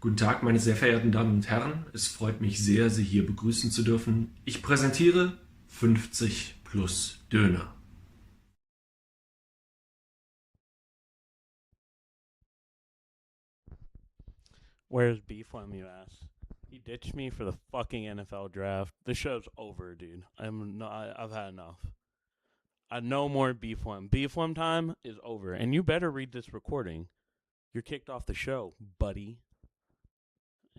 Guten Tag, meine sehr verehrten Damen und Herren. Es freut mich sehr, Sie hier begrüßen zu dürfen. Ich präsentiere 50 plus Döner. Where's Beefwam, you ask? He ditched me for the fucking NFL draft. The show's over, dude. I've had enough. No more Beefwam. Beefwam time is over, and you better read this recording. You're kicked off the show, buddy.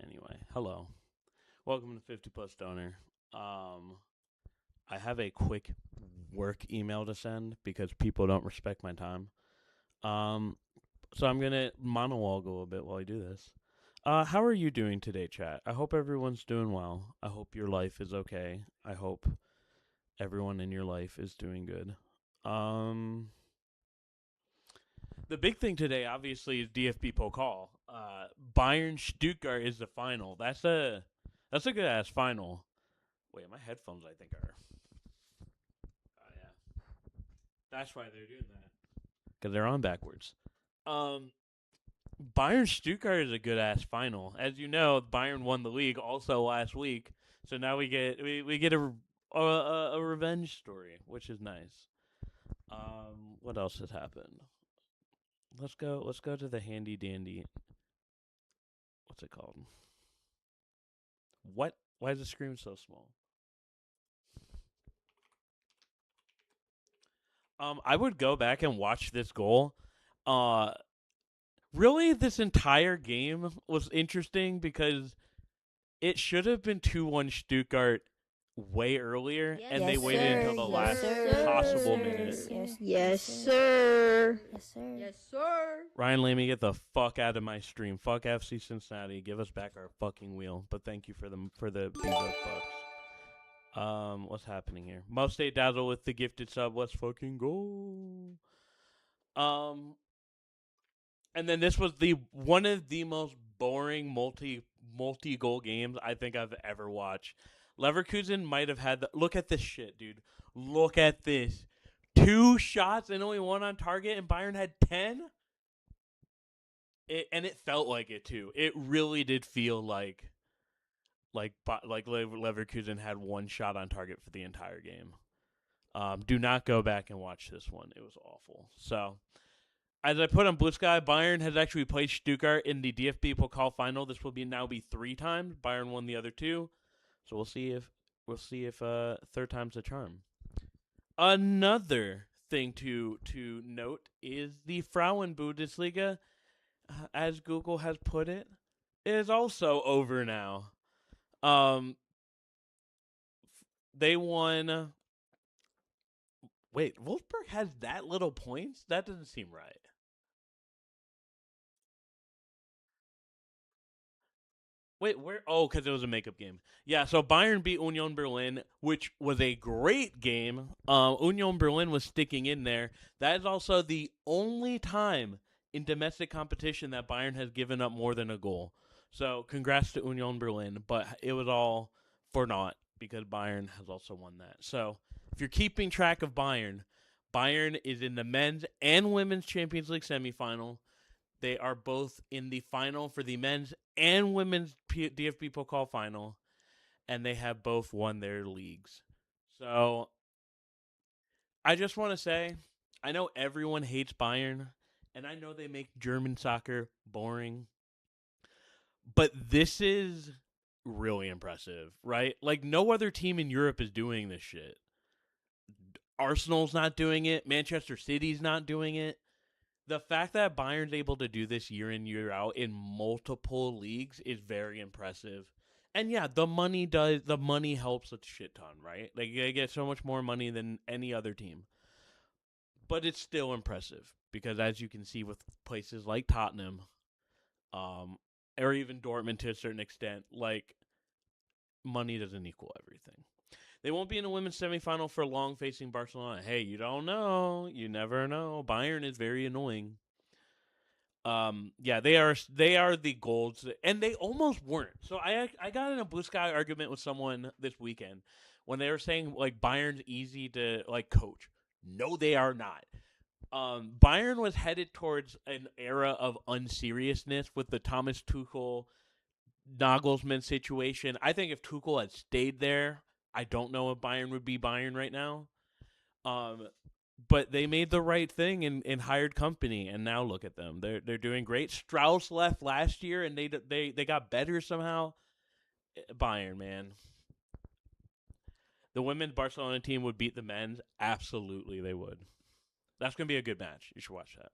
Anyway, hello. Welcome to 50 Plus Donor. I have a quick work email to send because people don't respect my time. So I'm gonna monologue a little bit while I do this. How are you doing today, chat? I hope everyone's doing well. I hope your life is okay. I hope everyone in your life is doing good. Um, the big thing today, obviously, is DFB Pokal. Bayern Stuttgart is the final. That's a good ass final. Wait, my headphones I think are. Oh yeah, that's why they're doing that because they're on backwards. Um, Bayern Stuttgart is a good ass final. As you know, Bayern won the league also last week, so now we get a revenge story, which is nice. What else has happened? Let's go to the handy dandy. What's it called? What? Why is the screen so small? I would go back and watch this goal. Uh, really, this entire game was interesting because it should have been 2-1 Stuttgart way earlier, and they Yes, waited sir. until the Yes, last sir. possible Yes, minute. sir. Yes, Yes, sir. sir. Yes, sir. Yes, sir. Ryan Lamy, get the fuck out of my stream. Fuck FC Cincinnati. Give us back our fucking wheel. But thank you for the Bezos bucks. What's happening here? Most State Dazzle with the gifted sub. Let's fucking go. Um, and then this was the one of the most boring multi goal games I think I've ever watched. Leverkusen might have had the look at this shit, dude. Look at this. 2 shots and only 1 on target, and Bayern had 10. And it felt like it too. It really did feel like Leverkusen had 1 shot on target for the entire game. Do not go back and watch this one. It was awful. So, as I put on Blue Sky, Bayern has actually played Stuttgart in the DFB Pokal final. This will now be 3 times. Bayern won the other 2. So we'll see if third time's the charm. Another thing to note is the Frauen Bundesliga, as Google has put it, is also over now. They won. Wait, Wolfsburg has that little points? That doesn't seem right. Wait, where? Oh, because it was a makeup game. Yeah, so Bayern beat Union Berlin, which was a great game. Union Berlin was sticking in there. That is also the only time in domestic competition that Bayern has given up more than a goal. So congrats to Union Berlin, but it was all for naught because Bayern has also won that. So if you're keeping track of Bayern, Bayern is in the men's and women's Champions League semifinal. They are both in the final for the men's and women's DFB Pokal final, and they have both won their leagues. So I just want to say, I know everyone hates Bayern, and I know they make German soccer boring, but this is really impressive, right? Like, no other team in Europe is doing this shit. Arsenal's not doing it. Manchester City's not doing it. The fact that Bayern's able to do this year in, year out in multiple leagues is very impressive. And yeah, the money helps a shit ton, right? Like, they get so much more money than any other team. But it's still impressive because, as you can see with places like Tottenham, or even Dortmund to a certain extent, like, money doesn't equal everything. They won't be in the women's semifinal for long facing Barcelona. Hey, you don't know. You never know. Bayern is very annoying. Yeah, they are the golds, and they almost weren't. So I got in a Blue Sky argument with someone this weekend when they were saying like Bayern's easy to like coach. No, they are not. Bayern was headed towards an era of unseriousness with the Thomas Tuchel Nagelsmann situation. I think if Tuchel had stayed there, I don't know if Bayern would be Bayern right now. But they made the right thing and hired company, and now look at them. They're doing great. Strauss left last year, and they got better somehow. Bayern, man. The women's Barcelona team would beat the men's. Absolutely, they would. That's gonna be a good match. You should watch that.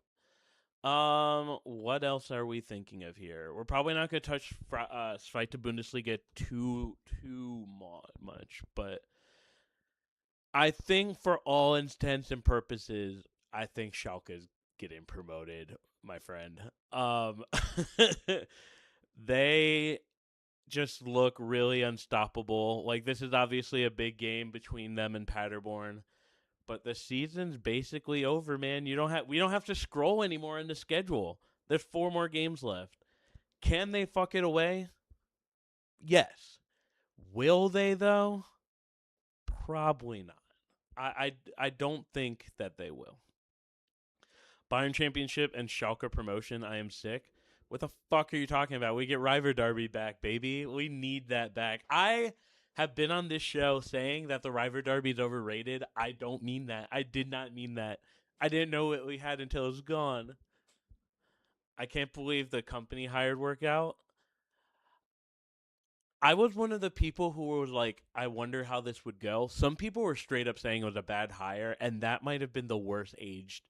What else are we thinking of here? We're probably not gonna touch Fight to Bundesliga too much, but I think for all intents and purposes, I think Schalke's getting promoted, my friend. They just look really unstoppable. Like, this is obviously a big game between them and Paderborn, but the season's basically over, man. We don't have to scroll anymore in the schedule. There's 4 more games left. Can they fuck it away? Yes. Will they though? Probably not. I don't think that they will. Bayern Championship and Schalke promotion, I am sick. What the fuck are you talking about? We get River Derby back, baby. We need that back. I have been on this show saying that the River Derby is overrated. I don't mean that. I did not mean that. I didn't know what we had until it was gone. I can't believe the company hired workout. I was one of the people who was like, I wonder how this would go. Some people were straight up saying it was a bad hire, and that might have been the worst aged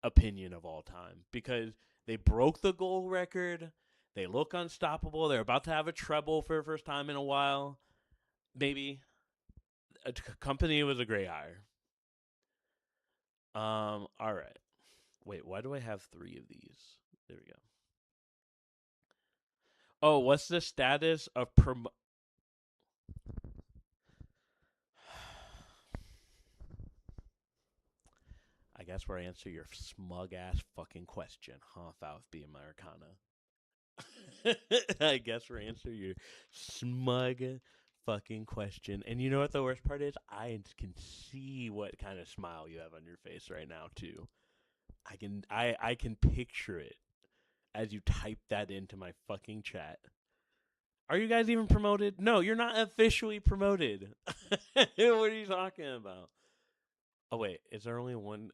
opinion of all time because they broke the goal record. They look unstoppable. They're about to have a treble for the first time in a while. Maybe a company was a great hire. All right. Wait, why do I have 3 of these? There we go. Oh, what's the status of I guess where I answer your smug ass fucking question, huh, Falfby Americana? I guess where I answer your smug fucking question. And you know what the worst part is? I can see what kind of smile you have on your face right now too. I can picture it as you type that into my fucking chat. Are you guys even promoted? No, you're not officially promoted. What are you talking about? Oh wait, is there only one?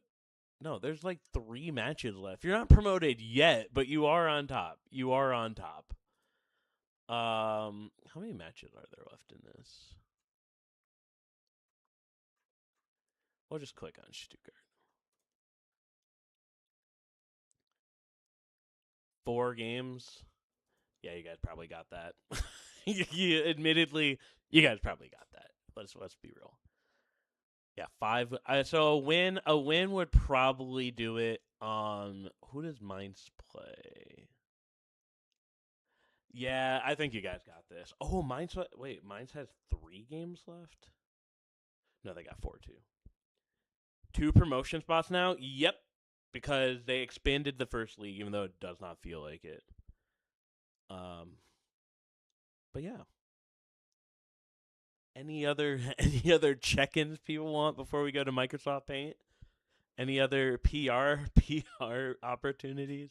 No, there's like 3 matches left. You're not promoted yet, but you are on top. You are on top. How many matches are there left in this? We'll just click on Stuttgart. 4 games. Yeah, you guys probably got that. Admittedly, you guys probably got that. Let's be real. Yeah, 5. So a win would probably do it. Who does Mainz play? Yeah, I think you guys got this. Oh, Mainz has 3 games left? No, they got 4 too. 2 promotion spots now? Yep. Because they expanded the first league, even though it does not feel like it. But yeah. Any other check-ins people want before we go to Microsoft Paint? Any other PR opportunities?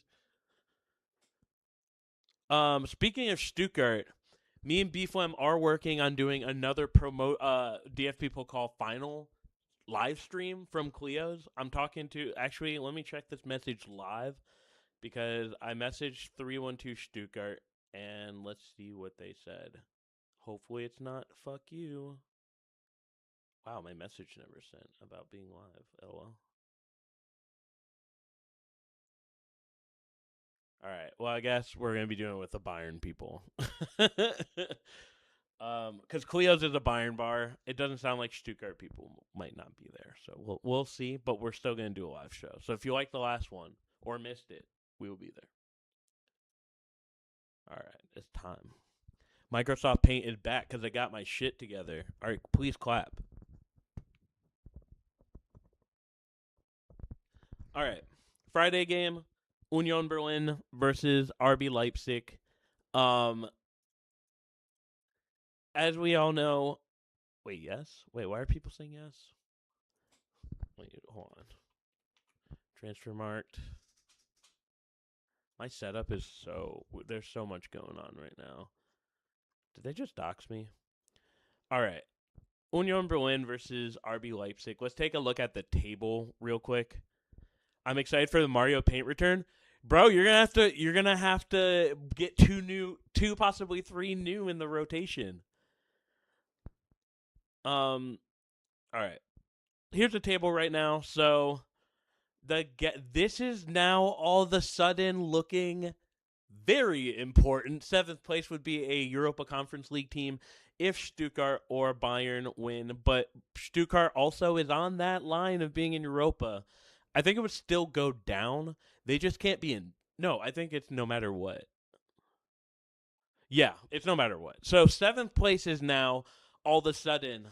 Speaking of Stuttgart, me and Beeflem are working on doing another DFB Pokal final live stream from Cleo's. I'm talking to actually. Let me check this message live because I messaged 312 Stuttgart and let's see what they said. Hopefully it's not fuck you. Wow, my message never sent about being live. LOL. All right. Well, I guess we're gonna be doing it with the Bayern people. Because Cleo's is a Bayern bar. It doesn't sound like Stuttgart people might not be there, so we'll see. But we're still gonna do a live show. So if you like the last one or missed it, we will be there. All right, it's time. Microsoft Paint is back because I got my shit together. All right, please clap. All right, Friday game, Union Berlin versus RB Leipzig. As we all know, wait, yes? Wait, why are people saying yes? Wait, hold on. Transfer marked. My setup is there's so much going on right now. they just dox me? All right. Union Berlin versus RB Leipzig. Let's take a look at the table real quick. I'm excited for the Mario Paint return. Bro, you're gonna have to get two, possibly three new in the rotation. All right. Here's the table right now. So this is now all of a sudden looking very important. 7th place would be a Europa Conference League team if Stuttgart or Bayern win, but Stuttgart also is on that line of being in Europa. I think it would still go down. They just can't be in. No, I think it's no matter what. Yeah, it's no matter what. So 7th place is now all of a sudden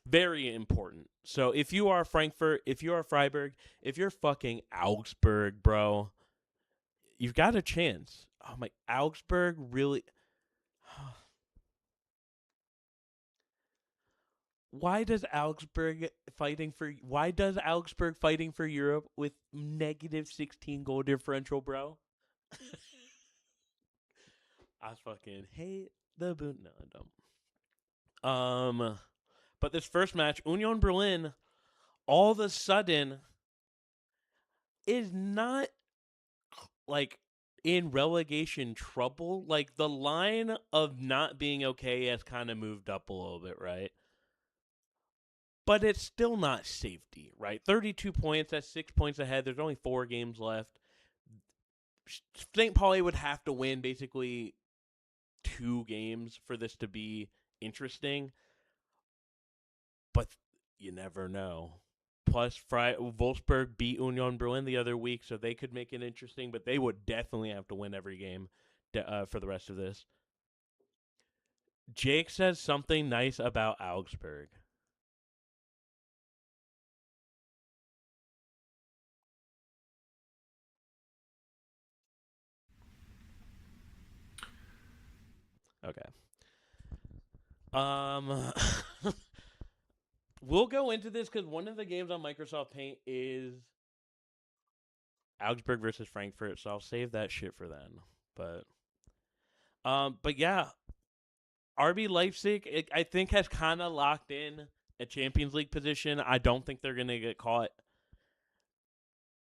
very important. So if you are Frankfurt, if you are Freiburg, if you're fucking Augsburg, bro, you've got a chance. Oh my, Augsburg really. Why does Augsburg fighting for Europe with negative 16 goal differential, bro? I fucking hate the boot. No, I don't. But this first match, Union Berlin, all of a sudden, is not like in relegation trouble. Like the line of not being okay has kind of moved up a little bit, right? But it's still not safety, right? 32 points, that's 6 points ahead. There's only 4 games left. St. Pauli would have to win basically 2 games for this to be interesting. But you never know. Plus, Wolfsburg beat Union Berlin the other week, so they could make it interesting, but they would definitely have to win every game for the rest of this. Jake says something nice about Augsburg. Okay. We'll go into this because one of the games on Microsoft Paint is Augsburg versus Frankfurt, so I'll save that shit for then. But yeah, RB Leipzig, I think, has kind of locked in a Champions League position. I don't think they're gonna get caught.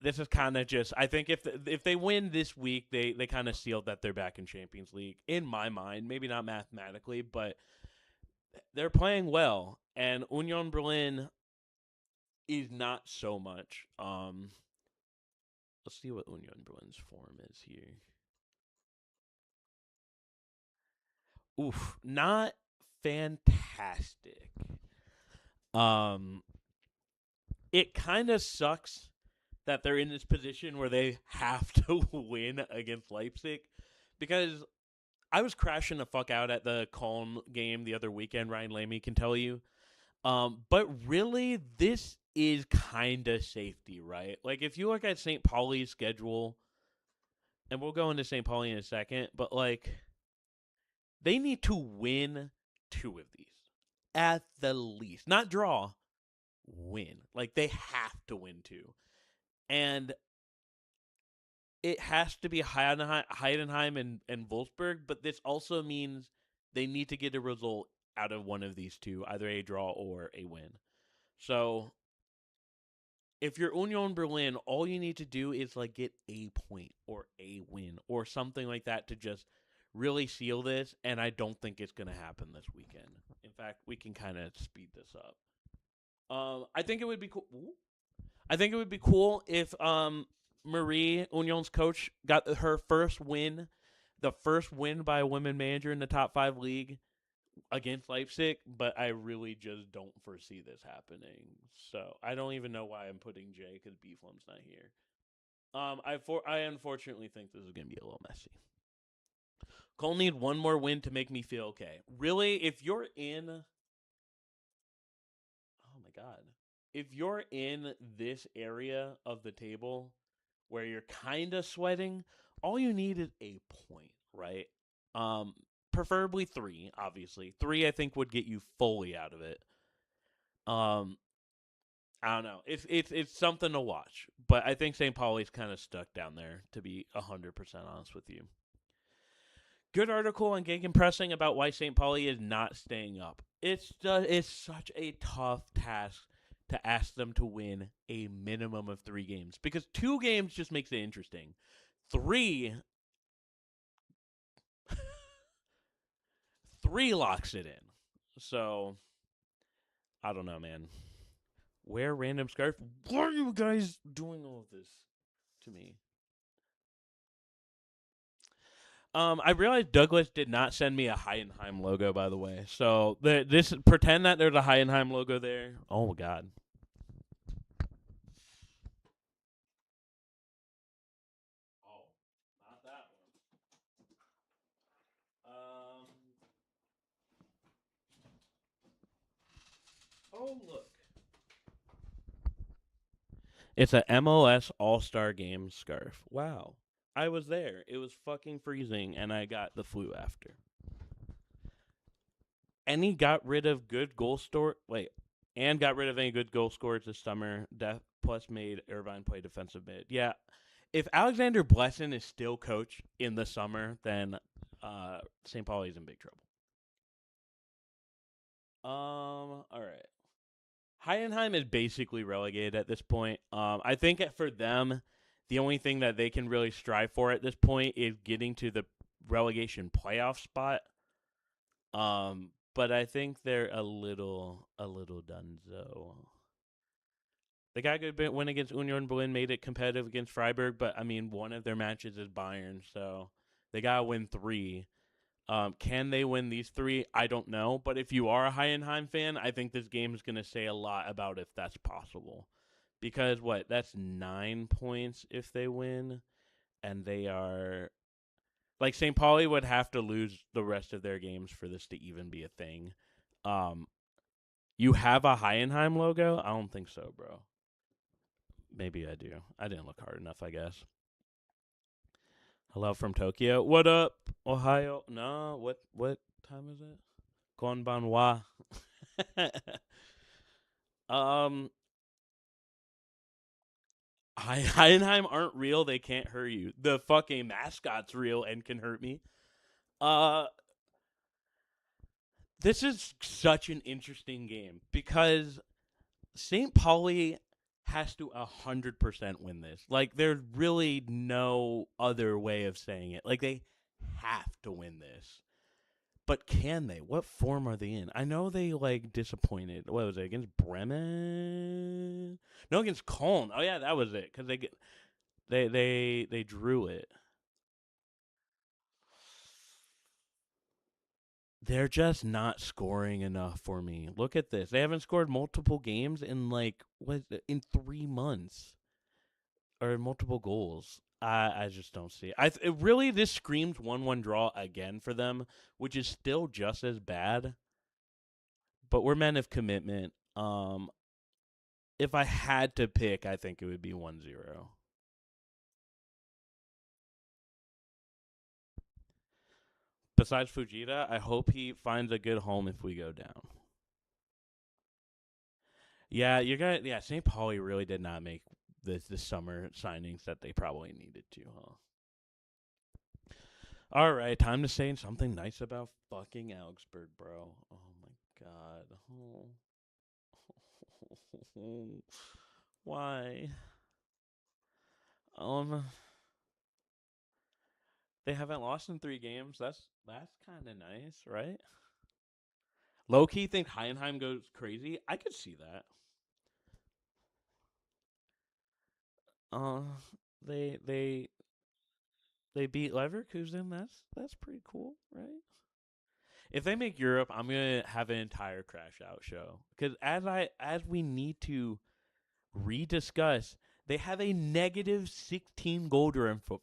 This is kind of just, I think if they win this week, they kind of sealed that they're back in Champions League. In my mind, maybe not mathematically, but they're playing well, and Union Berlin is not so much. Let's see what Union Berlin's form is here. Oof, not fantastic. It kind of sucks that they're in this position where they have to win against Leipzig, because I was crashing the fuck out at the Köln game the other weekend, Ryan Lamy can tell you. But really, this is kind of safety, right? Like, if you look at St. Pauli's schedule, and we'll go into St. Pauli in a second, but, like, they need to win 2 of these at the least. Not draw, win. Like, they have to win 2. And it has to be Heidenheim and Wolfsburg, but this also means they need to get a result out of one of these 2, either a draw or a win. So if you're Union Berlin, all you need to do is like get a point or a win or something like that to just really seal this, and I don't think it's going to happen this weekend. In fact, we can kind of speed this up. I think it would be cool. I think it would be cool if Marie, Union's coach, got her first win, the first win by a women manager in the top 5 league against Leipzig, but I really just don't foresee this happening. So I don't even know why I'm putting Jay, because Beeflum's not here. I unfortunately think this is going to be a little messy. Cole need one more win to make me feel okay. Really, if you're in... Oh my god. If you're in this area of the table where you're kind of sweating, all you need is a point, right? Preferably 3, obviously. 3, I think, would get you fully out of it. I don't know. It's something to watch, but I think St. Pauli's kind of stuck down there, to be 100% honest with you. Good article on Gegenpressing about why St. Pauli is not staying up. It's such a tough task to ask them to win a minimum of 3 games because 2 games just makes it interesting. 3 3 locks it in. So I don't know, man. Wear random scarf. Why are you guys doing all of this to me? I realized Douglas did not send me a Heidenheim logo, by the way. So this pretend that there's a Heidenheim logo there. Oh God. Oh, not that one. Oh look. It's a MLS All-Star Game scarf. Wow. I was there. It was fucking freezing, and I got the flu after. And he got rid of good goal store. Wait, and got rid of any good goal scorers this summer. Plus made Irvine play defensive mid. Yeah, if Alexander Blessin is still coach in the summer, then St. Pauli's in big trouble. All right. Heidenheim is basically relegated at this point. I think for them, the only thing that they can really strive for at this point is getting to the relegation playoff spot. But I think they're a little donezo. They got a good win against Union Berlin, made it competitive against Freiburg, but I mean, one of their matches is Bayern, so they gotta win 3. Can they win these 3? I don't know, but if you are a Heidenheim fan, I think this game is gonna say a lot about if that's possible, because that's 9 points if they win, and they are like St. Pauli would have to lose the rest of their games for this to even be a thing. You have a Heidenheim logo? I don't think so, bro. Maybe I do. I didn't look hard enough, I guess. Hello from Tokyo. What up, Ohio? No, what time is it? Konbanwa. Heidenheim aren't real. They can't hurt you. The fucking mascot's real and can hurt me. This is such an interesting game because St. Pauli has to 100% win this. Like, there's really no other way of saying it. Like, they have to win this. But can they? What form are they in? I know they, disappointed. What was it, against Bremen? No, against Köln. Oh, yeah, that was it. Because they drew it. They're just not scoring enough for me. Look at this. They haven't scored multiple games in in 3 months, or multiple goals. I just don't see it. Really, this screams 1-1 draw again for them, which is still just as bad. But we're men of commitment. If I had to pick, I think it would be 1-0. Besides Fujita, I hope he finds a good home if we go down. Yeah, St. Pauli really did not make the summer signings that they probably needed to, huh? All right, time to say something nice about fucking Augsburg, bro. Oh my god. Oh. Why? They haven't lost in 3 games. That's kind of nice, right? Low key think Heidenheim goes crazy. I could see that. They beat Leverkusen. That's pretty cool, right? If they make Europe, I'm gonna have an entire crash out show because as we need to rediscuss, they have a negative 16 goal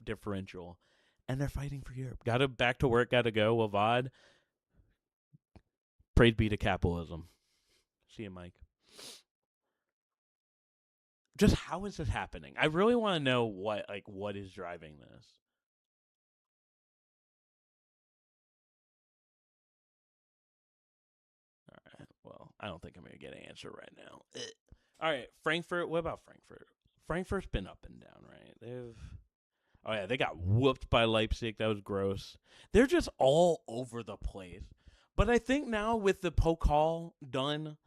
differential, and they're fighting for Europe. Gotta back to work. Gotta go. Wavad. Praise be to capitalism. See you, Mike. Just how is this happening? I really want to know what is driving this. All right. Well, I don't think I'm gonna get an answer right now. All right, Frankfurt. What about Frankfurt? Frankfurt's been up and down, right? Oh, yeah, they got whooped by Leipzig. That was gross. They're just all over the place. But I think now with the Pokal done,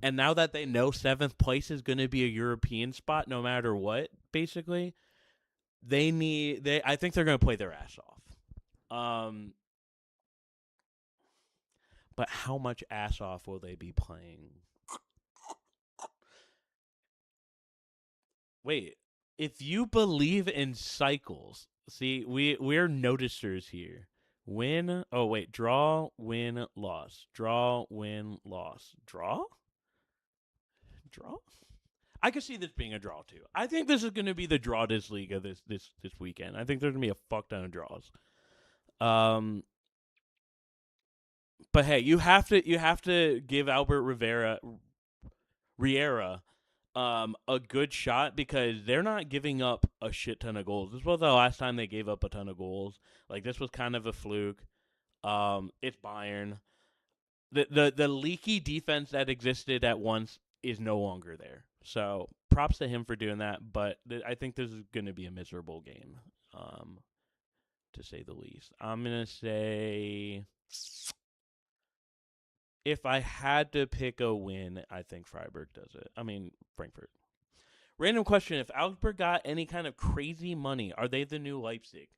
and now that they know 7th place is going to be a European spot no matter what, basically, I think they're going to play their ass off. But how much ass off will they be playing? Wait, if you believe in cycles, see, we're noticers here. Win. Oh wait, draw, win, loss, draw, win, loss, draw. I could see this being a draw too. I think this is going to be the draw this Liga this weekend. I think there's going to be a fuck ton of draws. But hey, you have to give Albert Riera a good shot because they're not giving up a shit ton of goals. This was the last time they gave up a ton of goals. Like this was kind of a fluke. It's Bayern. The leaky defense that existed at once is no longer there. So props to him for doing that. But I think this is going to be a miserable game, to say the least. I'm gonna say, if I had to pick a win, I think Freiburg does it. I mean, Frankfurt. Random question. If Augsburg got any kind of crazy money, are they the new Leipzig?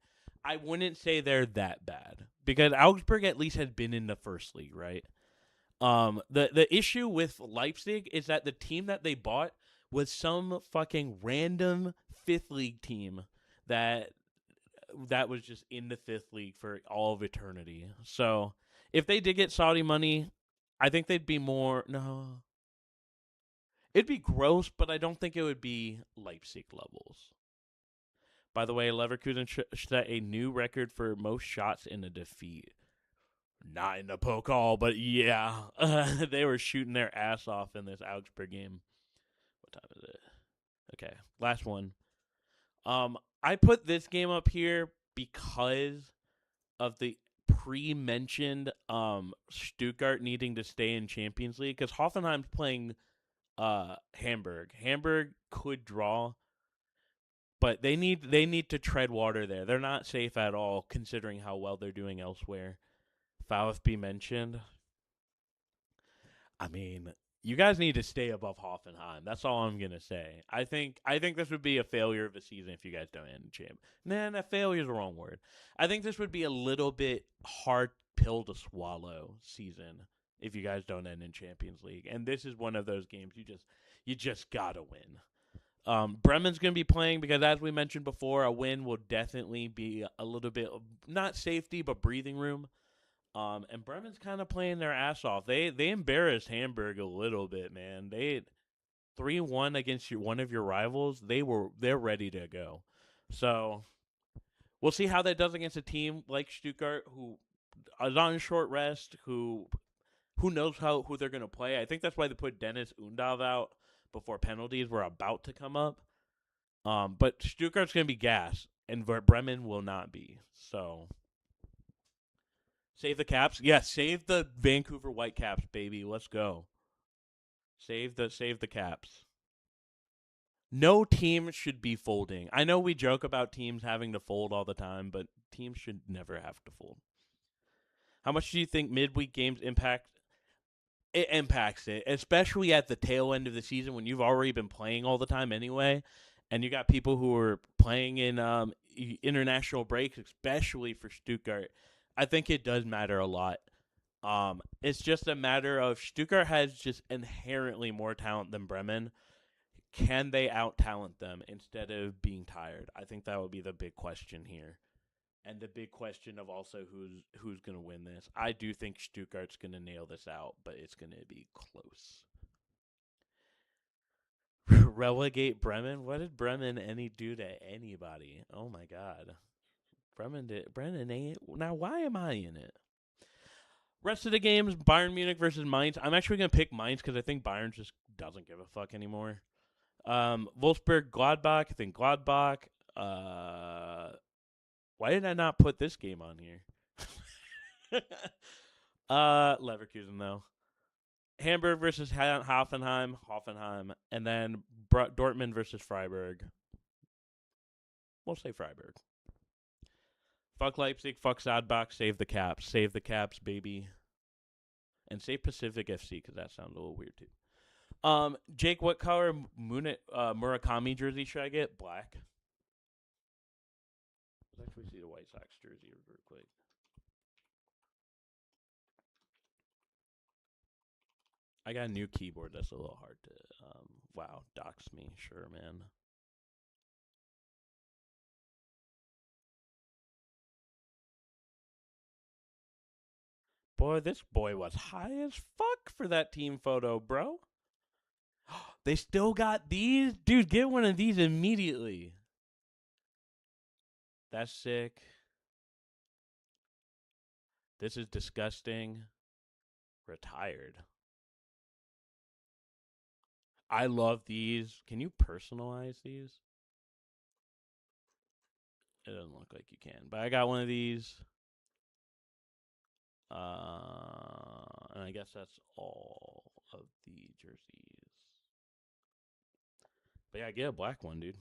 I wouldn't say they're that bad because Augsburg at least has been in the first league, right? The issue with Leipzig is that the team that they bought was some fucking random 5th league team that was just in the 5th league for all of eternity. So if they did get Saudi money, I think they'd be more. No. It'd be gross, but I don't think it would be Leipzig levels. By the way, Leverkusen set a new record for most shots in a defeat. Not in the Pokal, but yeah. They were shooting their ass off in this Augsburg game. What time is it? Okay, last one. I put this game up here because of the pre-mentioned Stuttgart needing to stay in Champions League because Hoffenheim's playing Hamburg. Hamburg could draw, but they need to tread water there. They're not safe at all considering how well they're doing elsewhere. VfB mentioned. I mean, you guys need to stay above Hoffenheim. That's all I'm gonna say. I think this would be a failure of a season if you guys don't end champ. Nah, failure is the wrong word. I think this would be a little bit hard pill to swallow season if you guys don't end in Champions League. And this is one of those games you just gotta win. Bremen's gonna be playing because, as we mentioned before, a win will definitely be a little bit of, not safety but breathing room. And Bremen's kind of playing their ass off. They embarrassed Hamburg a little bit, man. They 3-1 against one of your rivals. They're ready to go. So we'll see how that does against a team like Stuttgart, who is on short rest, who knows who they're gonna play. I think that's why they put Dennis Undav out before penalties were about to come up. But Stuttgart's gonna be gas, and Bremen will not be. So. Save the Caps? Yeah, save the Vancouver Whitecaps, baby. Let's go. Save the Caps. No team should be folding. I know we joke about teams having to fold all the time, but teams should never have to fold. How much do you think midweek games impact? It impacts it, especially at the tail end of the season when you've already been playing all the time anyway, and you got people who are playing in international breaks, especially for Stuttgart. I think it does matter a lot. It's just a matter of Stuttgart has just inherently more talent than Bremen. Can they out-talent them instead of being tired? I think that would be the big question here. And the big question of also who's going to win this. I do think Stuttgart's going to nail this out, but it's going to be close. Relegate Bremen? What did Bremen do to anybody? Oh my God. Brennan ain't. Now, why am I in it? Rest of the games, Bayern Munich versus Mainz. I'm actually going to pick Mainz because I think Bayern just doesn't give a fuck anymore. Wolfsburg, Gladbach. I think Gladbach. Why did I not put this game on here? Leverkusen, though. Hamburg versus Hoffenheim. And then Dortmund versus Freiburg. We'll say Freiburg. Fuck Leipzig, fuck Sadbach, save the Caps. Save the Caps, baby. And save Pacific FC, because that sounds a little weird, too. Jake, what color Murakami jersey should I get? Black. Let's actually see the White Sox jersey real quick. I got a new keyboard. That's a little hard to. Wow, dox me. Sure, man. Boy, this boy was high as fuck for that team photo, bro. They still got these? Dude, get one of these immediately. That's sick. This is disgusting. Retired. I love these. Can you personalize these? It doesn't look like you can, but I got one of these. And I guess that's all of the jerseys. But yeah, get a black one, dude.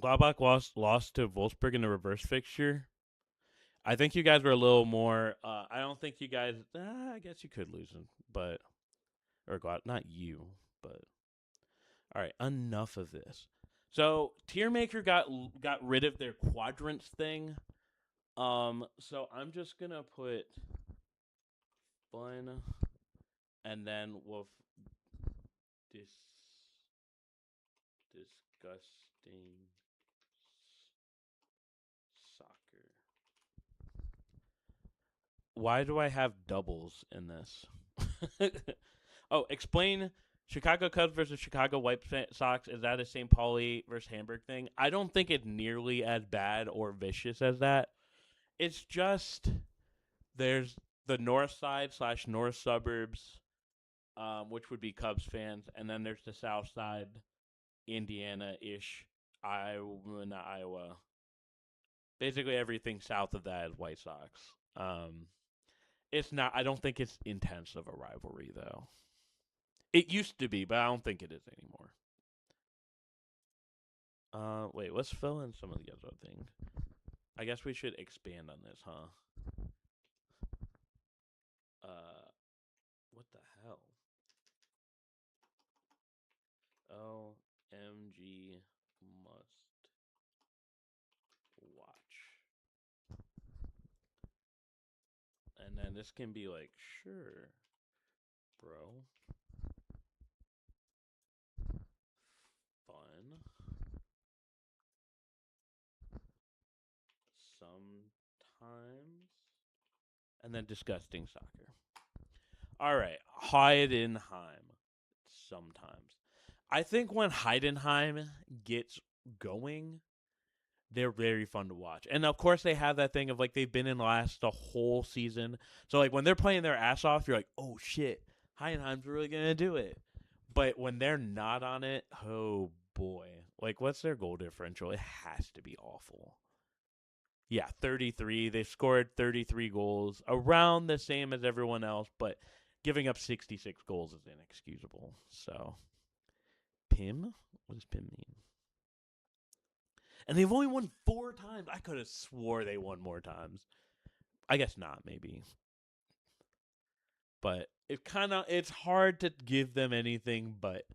Gladbach lost to Wolfsburg in the reverse fixture. I think you guys were a little more. I don't think you guys. I guess you could lose them, but not you, but all right. Enough of this. So Tiermaker got rid of their quadrants thing. So I'm just gonna put fun, and then with disgusting soccer. Why do I have doubles in this? Oh, explain Chicago Cubs versus Chicago White Sox. Is that a St. Pauli versus Hamburg thing? I don't think it's nearly as bad or vicious as that. It's just there's the north side / north suburbs, which would be Cubs fans, and then there's the south side, Indiana-ish, not Iowa. Basically everything south of that is White Sox. It's not. I don't think it's intense of a rivalry, though. It used to be, but I don't think it is anymore. Wait, let's fill in some of the other things. I guess we should expand on this, huh? What the hell? OMG must watch. And then this can be like, sure, bro. Fun. Sometimes. And then disgusting soccer. All right. Heidenheim. Sometimes. I think when Heidenheim gets going, they're very fun to watch. And of course they have that thing of like they've been in last the whole season. So like when they're playing their ass off, you're like, oh shit, Heidenheim's really gonna do it. But when they're not on it, oh boy. Like what's their goal differential? It has to be awful. Yeah, 33. They've scored 33 goals, around the same as everyone else, but giving up 66 goals is inexcusable. So PIM? What does PIM mean? And they've only won 4 times. I could have swore they won more times. I guess not, maybe. But it's hard to give them anything but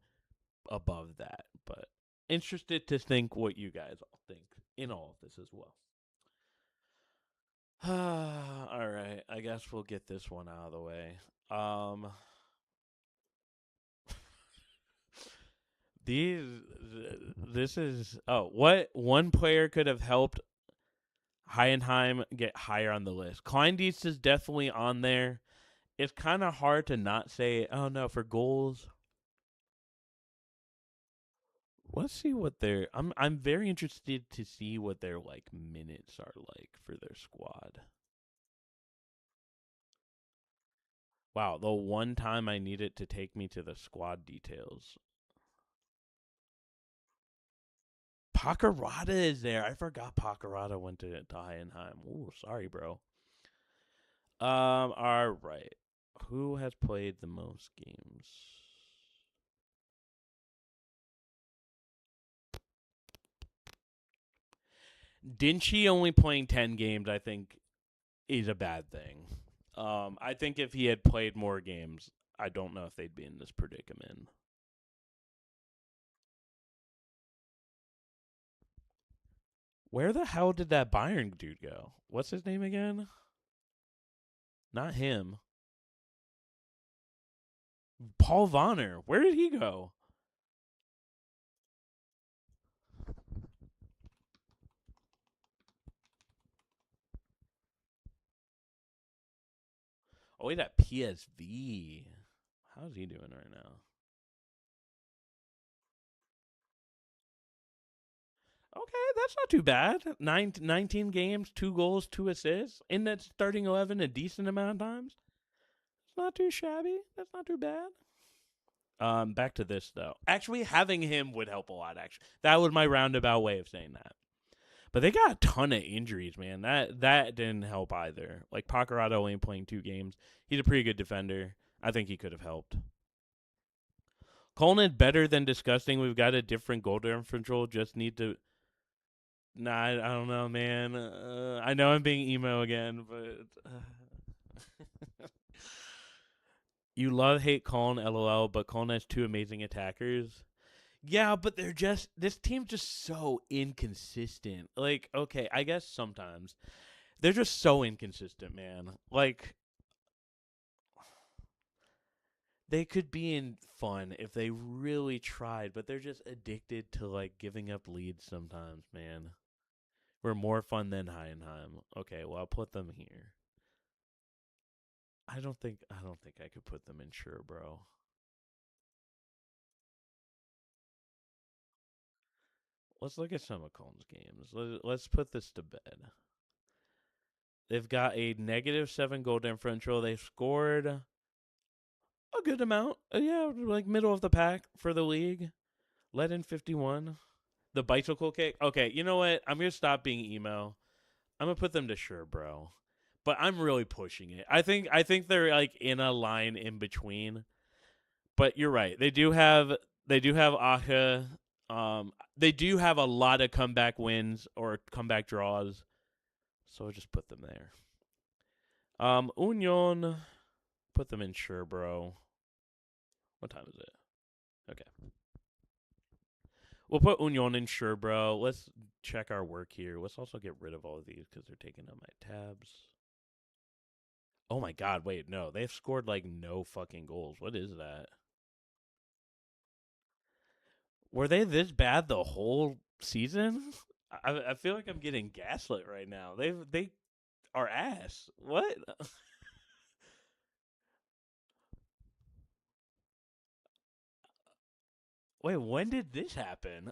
above that. But interested to think what you guys all think in all of this as well. All right, I guess we'll get this one out of the way. What one player could have helped Heidenheim get higher on the list? Kleindienst is definitely on there. It's kind of hard to not say, oh no, for goals. Let's see what I'm very interested to see what their like minutes are like for their squad. Wow, the one time I needed to take me to the squad details. Pacarada is there. I forgot Pacarada went to Heidenheim. Ooh, sorry, bro. All right. Who has played the most games? Dinchi only playing 10 games, I think, is a bad thing. I think if he had played more games, I don't know if they'd be in this predicament. Where the hell did that Bayern dude go? What's his name again? Not him. Paul Vonner. Where did he go? Oh, he's at PSV. How's he doing right now? Okay, that's not too bad. 19 games, 2 goals, 2 assists. In that starting 11 a decent amount of times. It's not too shabby. That's not too bad. Back to this, though. Actually, having him would help a lot, actually. That was my roundabout way of saying that. But they got a ton of injuries, man. That didn't help either. Like, Pacarato only playing 2 games. He's a pretty good defender. I think he could have helped. Coleman better than disgusting. We've got a different goal differential. Just need to... Nah, I don't know, man. I know I'm being emo again, but... You love, hate Colin, LOL, but Colin has 2 amazing attackers. Yeah, but they're just... This team's just so inconsistent. Like, okay, I guess sometimes. They're just so inconsistent, man. Like... They could be in fun if they really tried, but they're just addicted to, like, giving up leads sometimes, man. We're more fun than Heidenheim. Okay, well, I'll put them here. I don't think I could put them in sure, bro. Let's look at some of Colin's games. Let's put this to bed. They've got a -7 goal differential. They've scored a good amount. Yeah, like middle of the pack for the league. Let in 51. The bicycle kick. Okay, you know what? I'm going to stop being emo. I'm going to put them to sure, bro. But I'm really pushing it. I think they're like in a line in between. But you're right. They do have Aka. They do have a lot of comeback wins or comeback draws. So I'll just put them there. Union, put them in sure, bro. What time is it? Okay. We'll put Union in sure, bro. Let's check our work here. Let's also get rid of all of these because they're taking up my tabs. Oh my god, wait, no. They've scored like no fucking goals. What is that? Were they this bad the whole season? I feel like I'm getting gaslit right now. They are ass. What? Wait, when did this happen?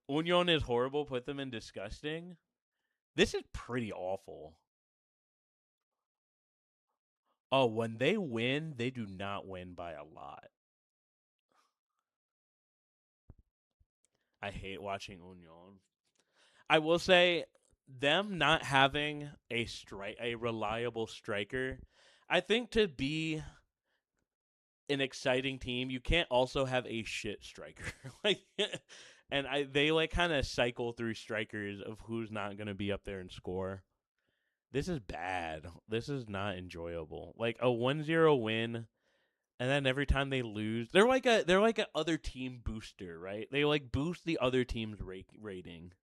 Union is horrible. Put them in disgusting. This is pretty awful. Oh, when they win, they do not win by a lot. I hate watching Union. I will say them not having a reliable striker. I think to be an exciting team, you can't also have a shit striker. Like, and they like kind of cycle through strikers of who's not going to be up there and score. This is bad. This is not enjoyable. Like a 1-0 win, and then every time they lose, they're like a other team booster, right? They like boost the other team's rating.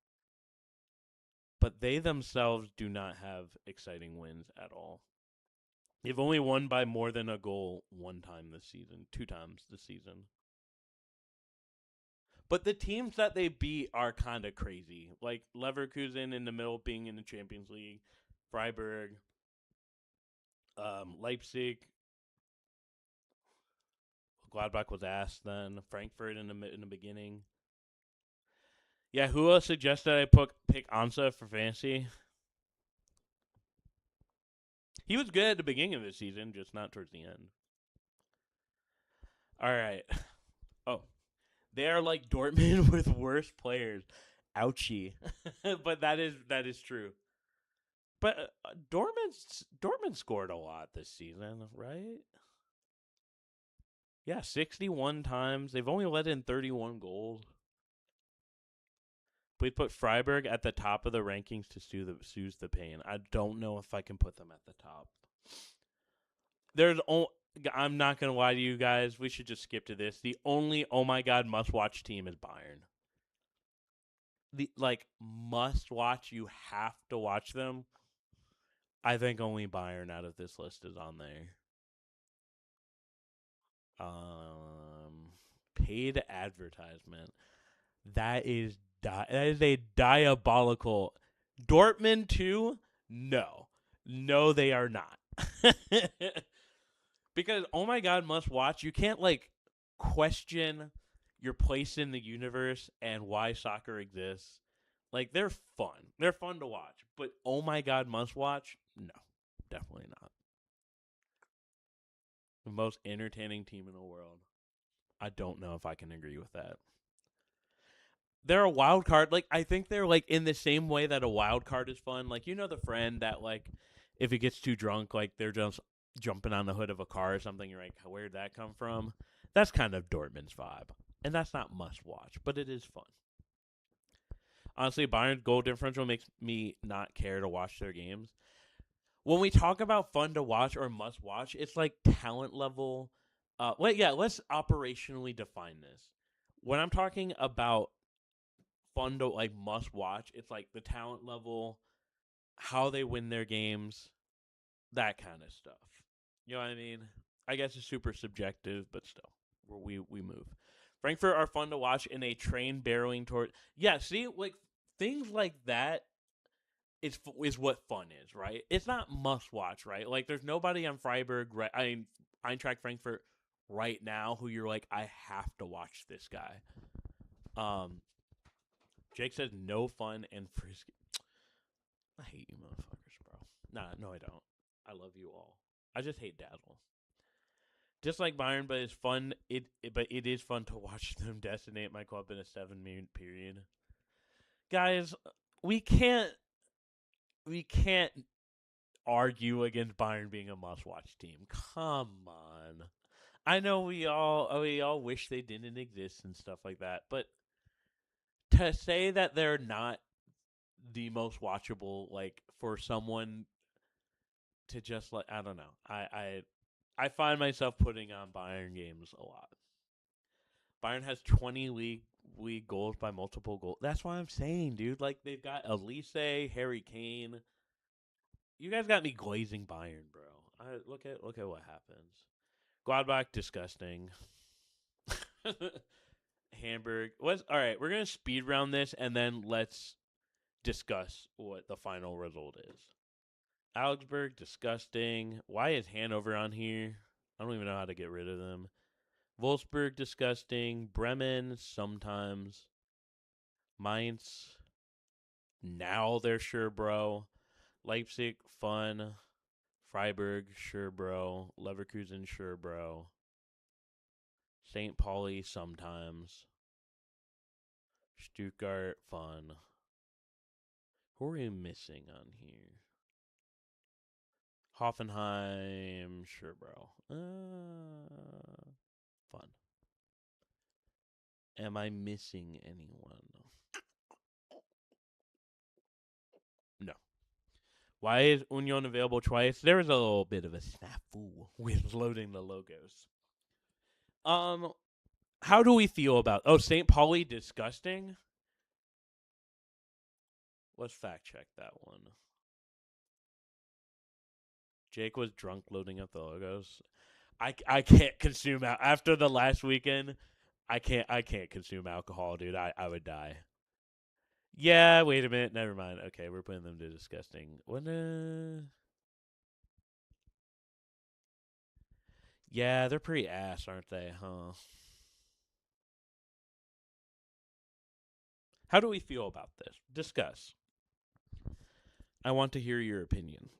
But they themselves do not have exciting wins at all. They've only won by more than a goal 1 time this season, 2 times this season. But the teams that they beat are kind of crazy. Like Leverkusen in the middle being in the Champions League, Freiburg, Leipzig, Gladbach was ass then, Frankfurt in the beginning. Yeah, who else suggested I pick Ansa for fantasy? He was good at the beginning of the season, just not towards the end. All right. Oh, they are like Dortmund with worse players. Ouchie. But that is true. But Dortmund scored a lot this season, right? Yeah, 61 times. They've only let in 31 goals. Please put Freiburg at the top of the rankings to soothe the pain. I don't know if I can put them at the top. I'm not going to lie to you guys. We should just skip to this. The only, oh my God, must-watch team is Bayern. The must-watch, you have to watch them. I think only Bayern out of this list is on there. Paid advertisement. That is a diabolical. Dortmund too? No, they are not. Because oh my God, must watch. You can't question your place in the universe and why soccer exists. They're fun. They're fun to watch. But oh my God, must watch? No, definitely not. The most entertaining team in the world. I don't know if I can agree with that. They're a wild card. I think they're in the same way that a wild card is fun. The friend that if it gets too drunk, they're just jumping on the hood of a car or something. You're like, where'd that come from? That's kind of Dortmund's vibe. And that's not must watch, but it is fun. Honestly, Bayern's goal differential makes me not care to watch their games. When we talk about fun to watch or must watch, it's talent level. Let's operationally define this. When I'm talking about fun to must watch, it's the talent level, how they win their games, that kind of stuff. You know what I mean? I guess it's super subjective, but still, we move. Frankfurt are fun to watch in a train barreling toward. Yeah, see, things like that is what fun is, right? It's not must watch, right? There's nobody on Freiburg, right? Eintracht Frankfurt right now who you're I have to watch this guy. Jake says no fun and frisky. I hate you motherfuckers, bro. No, I don't. I love you all. I just hate Dazzle. Just like Bayern, but it's fun. But it is fun to watch them decimate my club in a 7-minute period. Guys, we can't argue against Bayern being a must-watch team. Come on. I know we all wish they didn't exist and stuff like that, but to say that they're not the most watchable, for someone to just I don't know. I find myself putting on Bayern games a lot. Bayern has 20 league goals by multiple goals. That's what I'm saying, dude. They've got Elise, Harry Kane. You guys got me glazing Bayern, bro. Look at what happens. Gladbach, disgusting. Hamburg. All right, we're gonna speed round this and then let's discuss what the final result is. Augsburg, disgusting. Why is Hanover on here? I don't even know how to get rid of them. Wolfsburg, disgusting. Bremen, sometimes. Mainz, now they're sure, bro. Leipzig, fun. Freiburg, sure, bro. Leverkusen, sure, bro. St. Pauli, sometimes. Stuttgart, fun. Who are we missing on here? Hoffenheim, sure, bro. Fun. Am I missing anyone? No. Why is Union available twice? There was a little bit of a snafu with loading the logos. How do we feel about... Oh, St. Pauli, disgusting? Let's fact check that one. Jake was drunk loading up the logos. I can't consume after the last weekend. I can't consume alcohol, dude. I would die. Yeah, wait a minute. Never mind. Okay, we're putting them to disgusting. Yeah, they're pretty ass, aren't they? Huh? How do we feel about this? Discuss. I want to hear your opinion.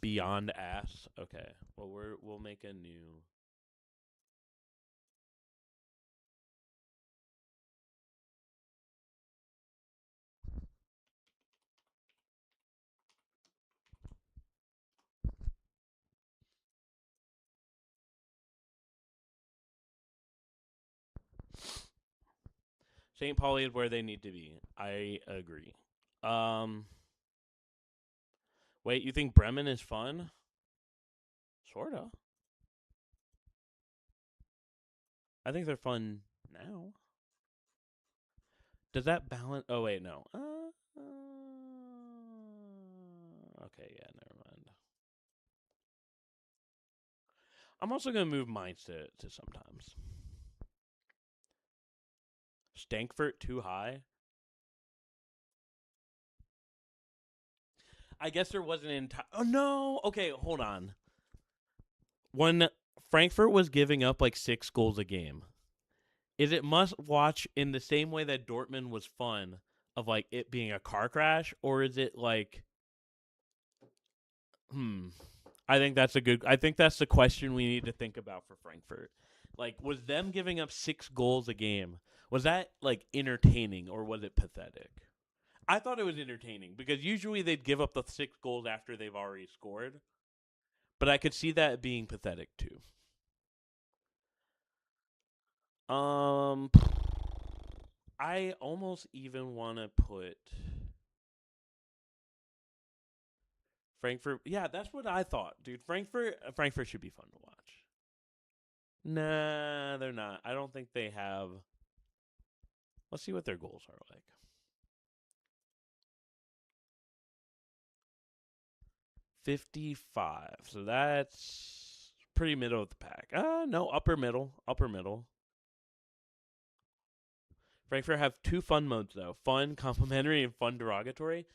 Beyond ass. Okay. Well, we'll make a new. St. Pauli is where they need to be. I agree. Wait, you think Bremen is fun? Sorta. I think they're fun now. Does that balance? Oh wait, no. Okay, yeah, never mind. I'm also gonna move mine to sometimes. Stankfurt too high. I guess there wasn't an entire. Oh no. Okay, hold on. When Frankfurt was giving up like 6 goals a game, is it must watch in the same way that Dortmund was fun of like it being a car crash, or is it like I think that's the question we need to think about for Frankfurt. Like, was them giving up 6 goals a game, was that like entertaining or was it pathetic? I thought it was entertaining because usually they'd give up the 6 goals after they've already scored. But I could see that being pathetic too. I almost even want to put Frankfurt. Yeah, that's what I thought, dude. Frankfurt should be fun to watch. Nah, they're not. I don't think they have. Let's see what their goals are like. 55. So that's pretty middle of the pack. No, upper middle. Frankfurt have 2 fun modes though. Fun complimentary and fun derogatory.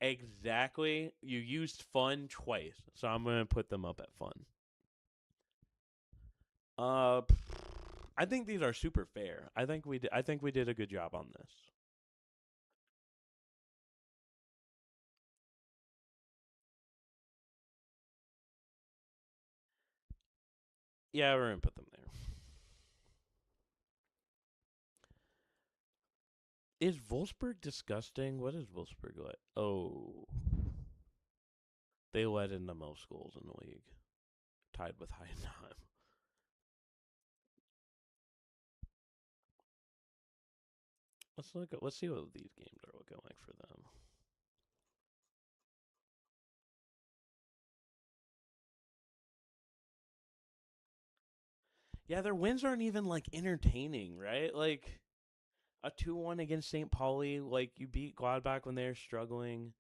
Exactly. You used fun twice. So I'm going to put them up at fun. I think these are super fair. I think we did a good job on this. Yeah, we're going to put them there. Is Wolfsburg disgusting? What is Wolfsburg like? Oh. They led in the most goals in the league. Tied with Heidenheim. Let's see what these games are looking like for them. Yeah, their wins aren't even like entertaining, right? Like a 2-1 against St. Pauli, like you beat Gladbach when they're struggling.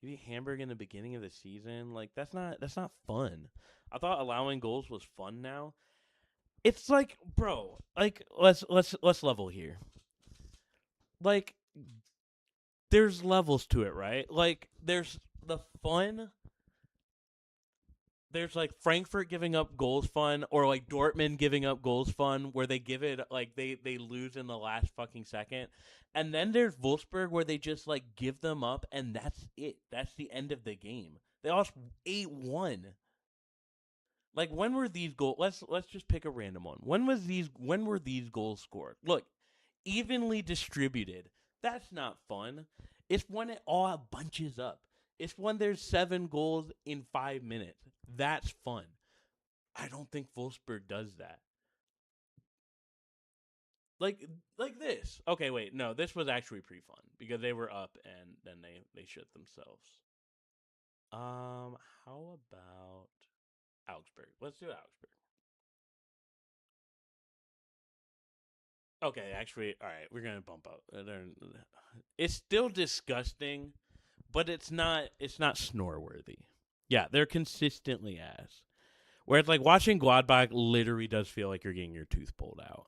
You beat Hamburg in the beginning of the season. Like that's not fun. I thought allowing goals was fun now. It's like, bro, like let's level here. Like there's levels to it, right? Like there's the fun. There's like Frankfurt giving up goals fun, or like Dortmund giving up goals fun, where they give it like they lose in the last fucking second, and then there's Wolfsburg where they just like give them up, and that's it. That's the end of the game. They lost 8-1. Like when were these goals? Let's just pick a random one. When were these goals scored? Look, evenly distributed. That's not fun. It's when it all bunches up. It's when there's 7 goals in 5 minutes. That's fun. I don't think Wolfsburg does that. Like this. Okay, wait. No, this was actually pretty fun because they were up and then they shit themselves. How about Augsburg? Let's do Augsburg. Okay, actually, all right, we're gonna bump up. It's still disgusting, but it's not snore worthy. Yeah, they're consistently ass. Whereas like watching Gladbach literally does feel like you're getting your tooth pulled out.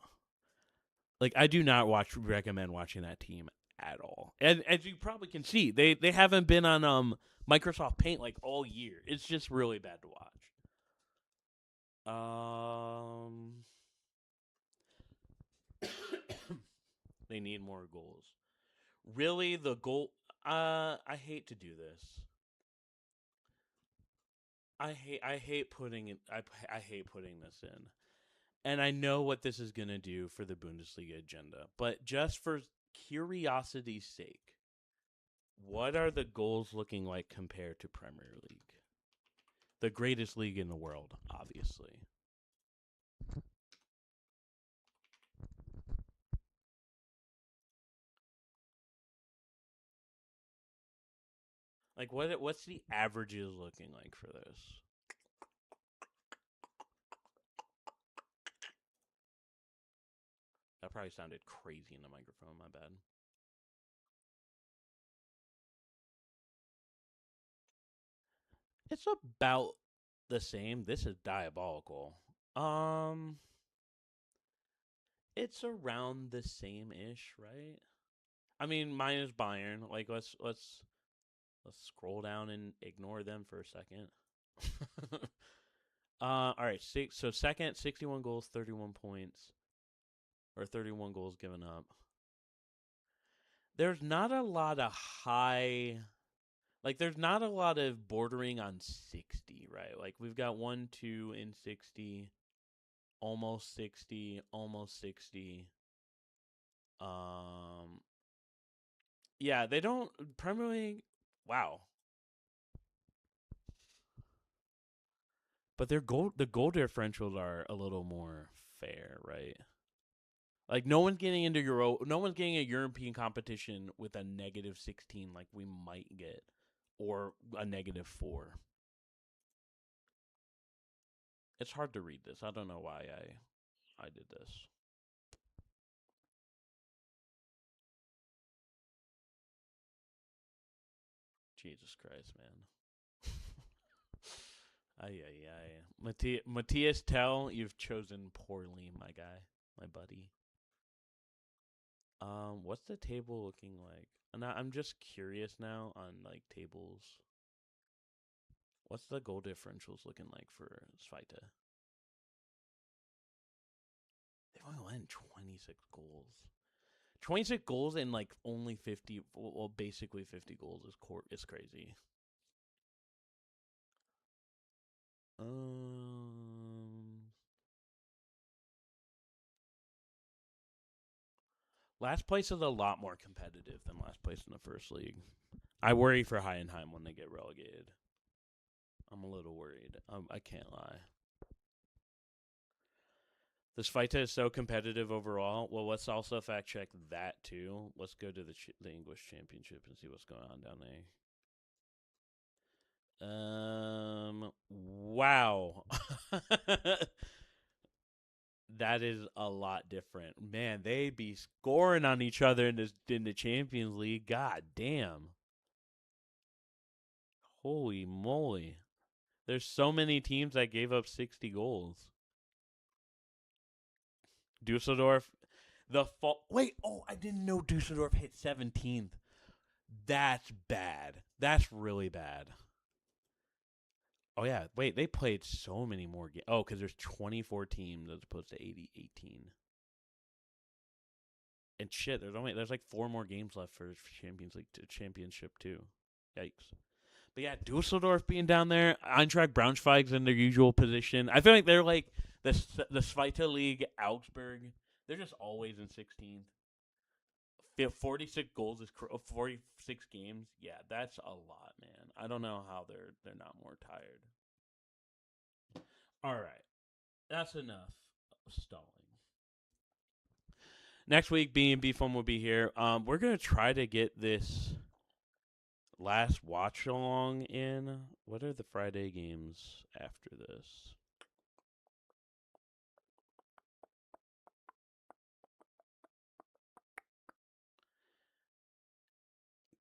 Like I do not recommend watching that team at all. And as you probably can see, they haven't been on Microsoft Paint like all year. It's just really bad to watch. They need more goals. Really, the goal? I hate to do this. I hate putting it. I hate putting this in, and I know what this is gonna do for the Bundesliga agenda. But just for curiosity's sake, what are the goals looking like compared to Premier League, the greatest league in the world, obviously? Like, what's the averages looking like for this? That probably sounded crazy in the microphone. My bad. It's about the same. This is diabolical. It's around the same ish, right? I mean, mine is Bayern. Like, let's scroll down and ignore them for a second. All right. So second, 61 goals, 31 points, or 31 goals given up. There's not a lot of high, like there's not a lot of bordering on 60, right? Like we've got 1, 2 in 60, almost 60, almost 60. Yeah, they don't primarily. Wow. But the goal differentials are a little more fair, right? Like no one's getting a European competition with a -16 like we might get, or a -4. It's hard to read this. I don't know why I did this. Jesus Christ, man. Ay. Matthias Tell, you've chosen poorly, my guy, my buddy. What's the table looking like? And I'm just curious now on like tables. What's the goal differentials looking like for Svita? They've only won 26 goals. 26 goals and like only 50, well, basically 50 goals is crazy. Last place is a lot more competitive than last place in the first league. I worry for Heidenheim when they get relegated. I'm a little worried. I can't lie. This fight is so competitive overall. Well, let's also fact check that too. Let's go to the English Championship and see what's going on down there. Wow. That is a lot different. Man, they be scoring on each other in the Champions League. God damn. Holy moly. There's so many teams that gave up 60 goals. Dusseldorf. Wait, I didn't know Dusseldorf hit 17th. That's bad. That's really bad. Oh, yeah. Wait, they played so many more games. Oh, because there's 24 teams as opposed to 18. And shit, there's like 4 more games left for Champions League Championship too. Yikes. But yeah, Dusseldorf being down there, Eintracht Braunschweig's in their usual position. I feel like they're like the Zweite League Augsburg. They're just always in 16th. 46 goals is 46 games. Yeah, that's a lot, man. I don't know how they're not more tired. All right, that's enough stalling. Next week, B&B Fun will be here. We're gonna try to get this last watch along in. What are the Friday games after this?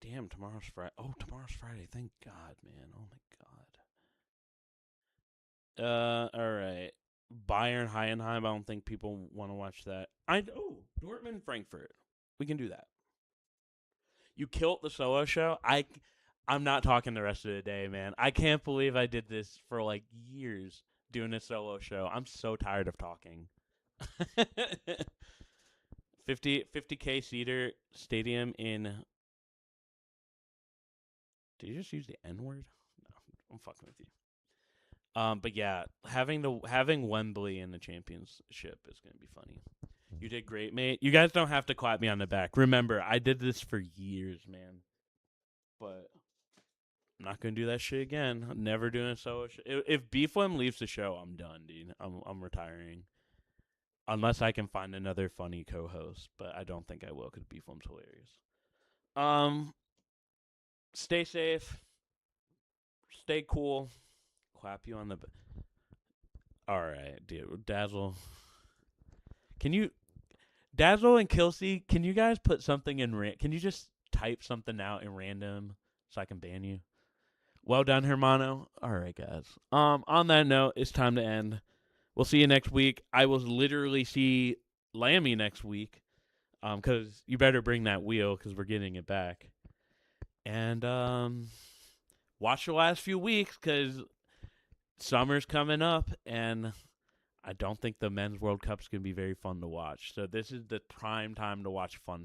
Damn, tomorrow's Friday. Oh, tomorrow's Friday. Thank God, man. Oh my God. All right. Bayern Heidenheim. I don't think people want to watch that. Dortmund Frankfurt. We can do that. You killed the solo show. I'm not talking the rest of the day, man. I can't believe I did this for like years doing a solo show. I'm so tired of talking. 50K seater stadium in. Did you just use the N-word? No, I'm fucking with you. But yeah, having Wembley in the championship is gonna be funny. You did great, mate. You guys don't have to clap me on the back. Remember, I did this for years, man. But I'm not gonna do that shit again. I'm never doing a solo show. If Beeflem leaves the show, I'm done, dude. I'm retiring. Unless I can find another funny co-host, but I don't think I will because Beeflem's hilarious. Stay safe. stay cool. Clap you on the. All right, dude. Dazzle. Dazzle and Kelsey, can you guys put something in can you just type something out in random so I can ban you? Well done, Hermano. All right, guys. On that note, it's time to end. We'll see you next week. I will literally see Lammy next week. Because you better bring that wheel because we're getting it back. And watch the last few weeks because summer's coming up and I don't think the Men's World Cup's going to be very fun to watch. So this is the prime time to watch fun